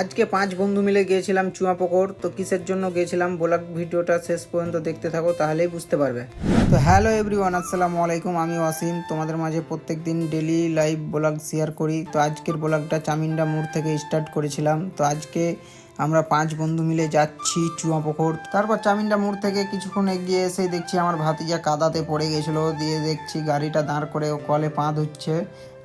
আজকে 5 বন্ধু মিলে গিয়েছিলাম চুয়াপুকুর। তো কিসের জন্য গিয়েছিলাম ব্লগ ভিডিওটা শেষ পর্যন্ত দেখতে থাকো, তাহলেই বুঝতে পারবে। তো হ্যালো এভরিওয়ান, আসসালামু আলাইকুম। আমি ওয়াসিম, তোমাদের মাঝে প্রত্যেকদিন ডেলি লাইভ ব্লগ শেয়ার করি। তো আজকের ব্লগটা চামিন্ডা মোড় থেকে স্টার্ট করেছিলাম। তো আজকে আমরা 5 বন্ধু মিলে যাচ্ছি চুয়াপুকুর। তারপর চামিন্ডা মোড় থেকে কিছুক্ষণ এগিয়ে এসে দেখছি আমার ভাতিজা কাদাতে পড়ে গেছিলো। দিয়ে দেখছি গাড়িটা দাঁড় করে ও কলে পা ধুচ্ছে,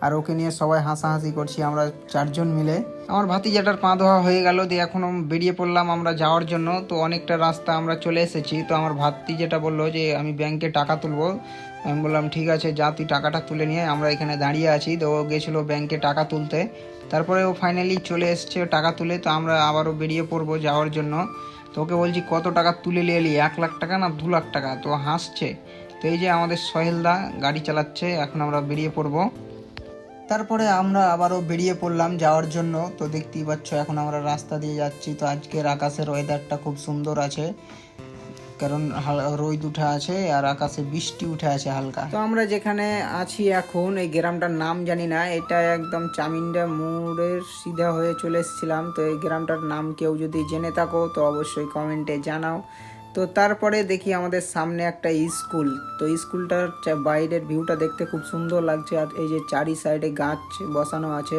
আর ওকে নিয়ে সবাই হাসাহাসি করছি আমরা 4 জন মিলে। আমার ভাতিজাটার পা ধোয়া হয়ে গেল, দিয়ে এখন বেরিয়ে পড়লাম আমরা যাওয়ার জন্য। তো অনেকটা রাস্তা আমরা চলে এসেছি। তো আমার ভাতিজাটা বললো যে আমি ব্যাংকে টাকা তুলবো। আমি বললাম ঠিক আছে, যা তুই টাকাটা তুলে নিয়ে, আমরা এখানে দাঁড়িয়ে আছি। তো ও গেছিলো ব্যাংকে টাকা তুলতে, তারপরে ও ফাইনালি চলে এসছে টাকা তুলে। তো আমরা আবারও বেরিয়ে পড়বো যাওয়ার জন্য। তো ওকে বলছি কত টাকা তুলে নিয়ে এলি, 1 লাখ টাকা না 2 লাখ টাকা? তো হাসছে। তো এই যে আমাদের সোহেলদা গাড়ি চালাচ্ছে, এখন আমরা বেরিয়ে পড়বো। তারপরে আমরা আবারও বেরিয়ে পড়লাম যাওয়ার জন্য। তো দেখতেই পাচ্ছ এখন আমরা রাস্তা দিয়ে যাচ্ছি। তো আজকের আকাশের ওয়েদারটা খুব সুন্দর আছে, কারণ রোদ উঠে আছে আর আকাশে বৃষ্টি উঠে আছে হালকা। তো আমরা যেখানে আছি এখন, এই গ্রামটার নাম জানি না, এটা একদম চামিন্ডা মোড়ের সিধা হয়ে চলে এসেছিলাম। তো এই গ্রামটার নাম কেউ যদি জেনে থাকো তো অবশ্যই কমেন্টে জানাও। তো তারপরে দেখি আমাদের সামনে একটা স্কুল। তো স্কুলটার বাইরের ভিউটা দেখতে খুব সুন্দর লাগছে, আর এই যে চারি সাইডে গাছ বসানো আছে।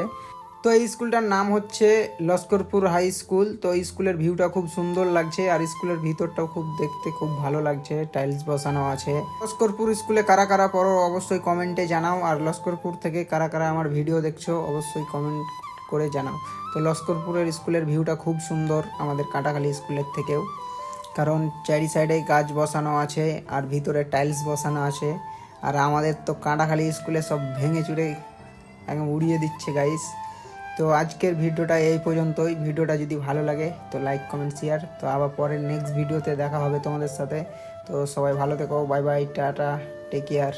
তো এই স্কুলটার নাম হচ্ছে লস্করপুর হাই স্কুল। তো স্কুলের ভিউটা খুব সুন্দর লাগছে, আর স্কুলের ভিতরটাও খুব দেখতে খুব ভালো লাগছে, টাইলস বসানো আছে। লস্করপুর স্কুলে কারা কারা পড়ো অবশ্যই কমেন্টে জানাও, আর লস্করপুর থেকে কারা কারা আমার ভিডিও দেখছো অবশ্যই কমেন্ট করে জানাও। তো লস্করপুরের স্কুলের ভিউটা খুব সুন্দর আমাদের কাটাখালী স্কুলের থেকেও, কারণ চারি সাইডে গাছ বসানো আছে আর ভিতরে টাইলস বসানো আছে। আর আমাদের তো কাঁটাখালী স্কুলে সব ভেঙে চুরে একদম উড়িয়ে দিচ্ছে গাইস। তো আজকের ভিডিওটা এই পর্যন্তই। ভিডিওটা যদি ভালো লাগে তো লাইক কমেন্ট শেয়ার। তো আবার পরের নেক্সট ভিডিওতে দেখা হবে তোমাদের সাথে। তো সবাই ভালো থেকো, bye bye, tata, take care.